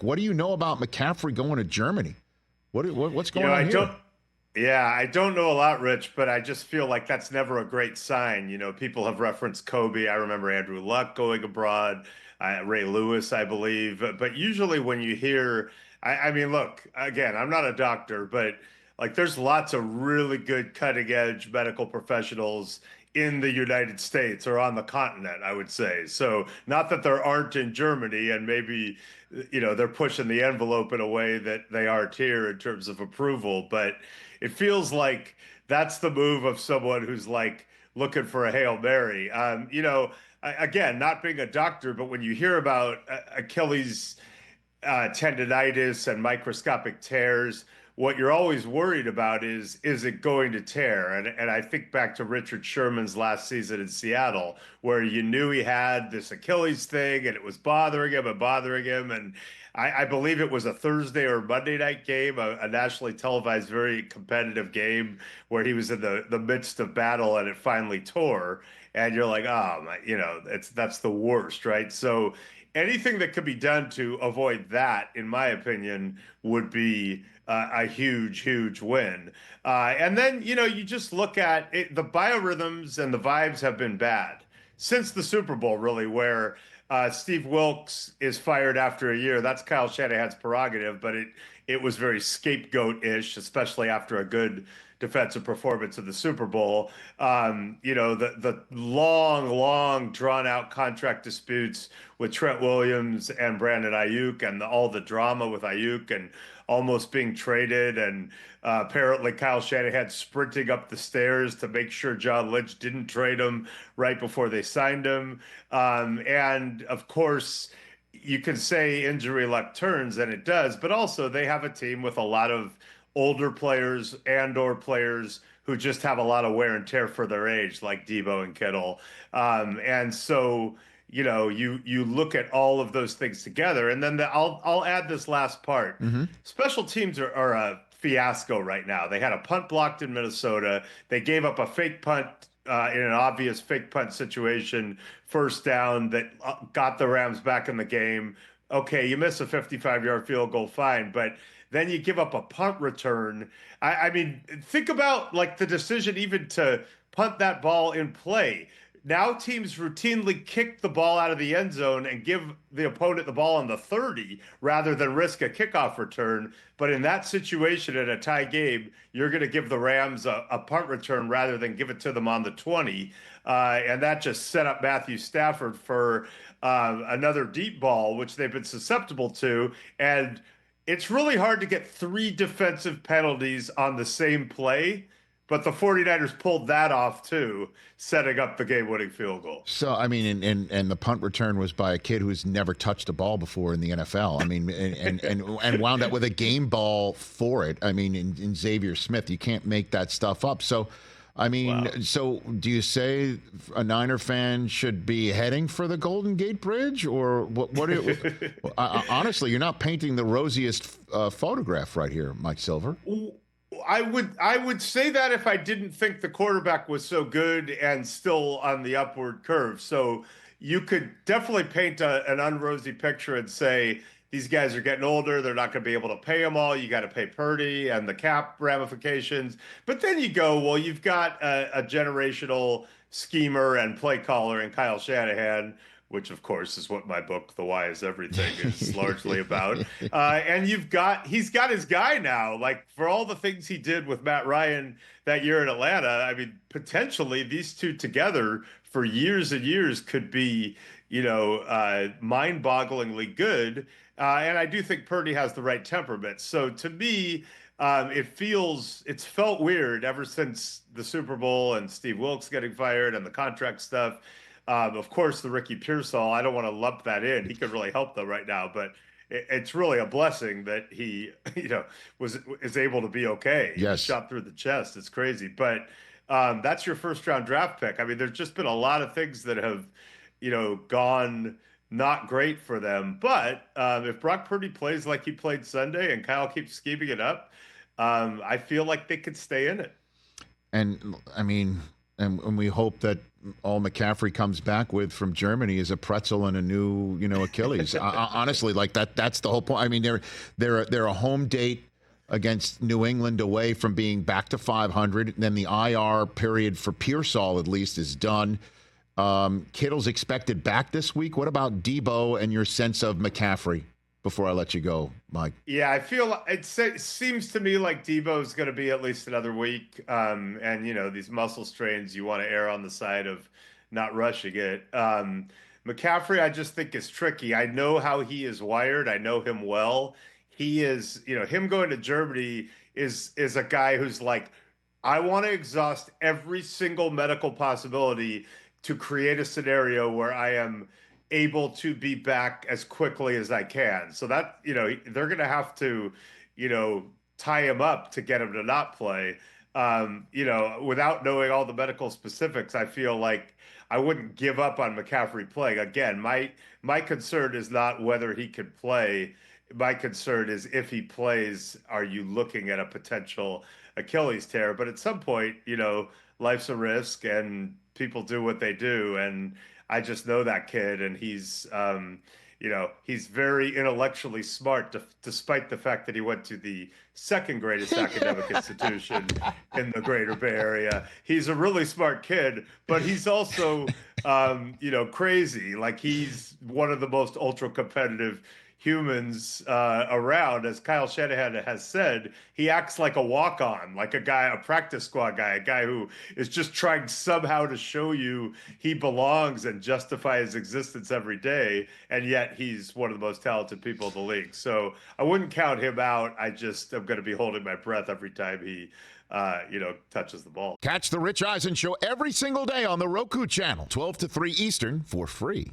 What do you know about McCaffrey going to Germany? What's going on I here? don't. Yeah, I don't know a lot, Rich, but I just feel like that's never a great sign. People have referenced Kobe. I remember Andrew Luck going abroad, Ray Lewis, I believe. But usually when you hear, I mean, look, again, I'm not a doctor, but like there's lots of really good cutting edge medical professionals in the United States or on the continent, I would say. So not that there aren't in Germany, and maybe, they're pushing the envelope in a way that they aren't here in terms of approval, but it feels like that's the move of someone who's like looking for a Hail Mary. Again, not being a doctor, but when you hear about Achilles tendonitis and microscopic tears, what you're always worried about is it going to tear? And I think back to Richard Sherman's last season in Seattle, where you knew he had this Achilles thing and it was bothering him and bothering him. And I believe it was a Thursday or Monday night game, a nationally televised, very competitive game where he was in the midst of battle and it finally tore. And you're like, oh my, that's the worst, right? So anything that could be done to avoid that, in my opinion, would be a huge, huge win. And then, you just look at it, the biorhythms and the vibes have been bad since the Super Bowl, really, where Steve Wilkes is fired after a year. That's Kyle Shanahan's prerogative, but it was very scapegoat-ish, especially after a good defensive performance in the Super Bowl. The long, long, drawn-out contract disputes with Trent Williams and Brandon Ayuk, and all the drama with Ayuk and almost being traded, and apparently Kyle Shanahan sprinting up the stairs to make sure John Lynch didn't trade him right before they signed him. And of course, you can say injury luck turns, and it does, but also they have a team with a lot of older players and/or players who just have a lot of wear and tear for their age, like Deebo and Kittle. And so, you look at all of those things together, and then I'll add this last part. Hmm. Special teams are a fiasco right now. They had a punt blocked in Minnesota. They gave up a fake punt in an obvious fake punt situation, first down that got the Rams back in the game. Okay, you miss a 55-yard field goal, fine, but then you give up a punt return. I mean, think about like the decision even to punt that ball in play. Now teams routinely kick the ball out of the end zone and give the opponent the ball on the 30 rather than risk a kickoff return. But in that situation, in a tie game, you're going to give the Rams a punt return rather than give it to them on the 20. And that just set up Matthew Stafford for another deep ball, which they've been susceptible to. And it's really hard to get three defensive penalties on the same play, but the 49ers pulled that off too, setting up the game-winning field goal. So, I mean, and the punt return was by a kid who's never touched a ball before in the NFL. I mean, and wound up with a game ball for it. I mean, in Xavier Smith, you can't make that stuff up. So, I mean, Wow. so do you say a Niner fan should be heading for the Golden Gate Bridge, or what? Honestly, you're not painting the rosiest photograph right here, Mike Silver. I would say that if I didn't think the quarterback was so good and still on the upward curve. So you could definitely paint an unrosy picture and say these guys are getting older. They're not going to be able to pay them all. You got to pay Purdy and the cap ramifications. But then you go, well, you've got a generational schemer and play caller in Kyle Shanahan, which of course is what my book, The Why Is Everything, is largely about. And he's got his guy now. Like for all the things he did with Matt Ryan that year in Atlanta, I mean, potentially these two together for years and years could be, mind-bogglingly good. And I do think Purdy has the right temperament. So to me, it's felt weird ever since the Super Bowl and Steve Wilkes getting fired and the contract stuff. Of course, the Ricky Pearsall, I don't want to lump that in. He could really help though right now, but it's really a blessing that he, is able to be okay. He was Yes. shot through the chest. It's crazy, but that's your first round draft pick. I mean, there's just been a lot of things that have, gone not great for them. But if Brock Purdy plays like he played Sunday and Kyle keeps scheming it up, I feel like they could stay in it. And I mean, And we hope that all McCaffrey comes back with from Germany is a pretzel and a new, Achilles. Honestly, like that's the whole point. I mean, they're a home date against New England away from being back to 500. Then the IR period for Pearsall, at least, is done. Kittle's expected back this week. What about Deebo and your sense of McCaffrey before I let you go, Mike? Yeah, I feel it seems to me like Deebo is going to be at least another week. And, these muscle strains, you want to err on the side of not rushing it. McCaffrey, I just think is tricky. I know how he is wired. I know him well. He is, him going to Germany is a guy who's like, I want to exhaust every single medical possibility to create a scenario where I am able to be back as quickly as I can. So that, they're going to have to, tie him up to get him to not play. Without knowing all the medical specifics, I feel like I wouldn't give up on McCaffrey playing. Again, my concern is not whether he could play. My concern is if he plays, are you looking at a potential Achilles tear? But at some point, life's a risk and people do what they do. And I just know that kid, and he's very intellectually smart, despite the fact that he went to the second greatest academic institution in the greater Bay Area. He's a really smart kid, but he's also, crazy. Like, he's one of the most ultra competitive humans around. As Kyle Shanahan has said, he acts like a walk-on, like a practice squad guy, a guy who is just trying somehow to show you he belongs and justify his existence every day, and yet he's one of the most talented people in the league. So I wouldn't count him out. I just am going to be holding my breath every time he touches the ball. Catch the Rich Eisen Show every single day on the Roku Channel, 12 to 3 Eastern, for free.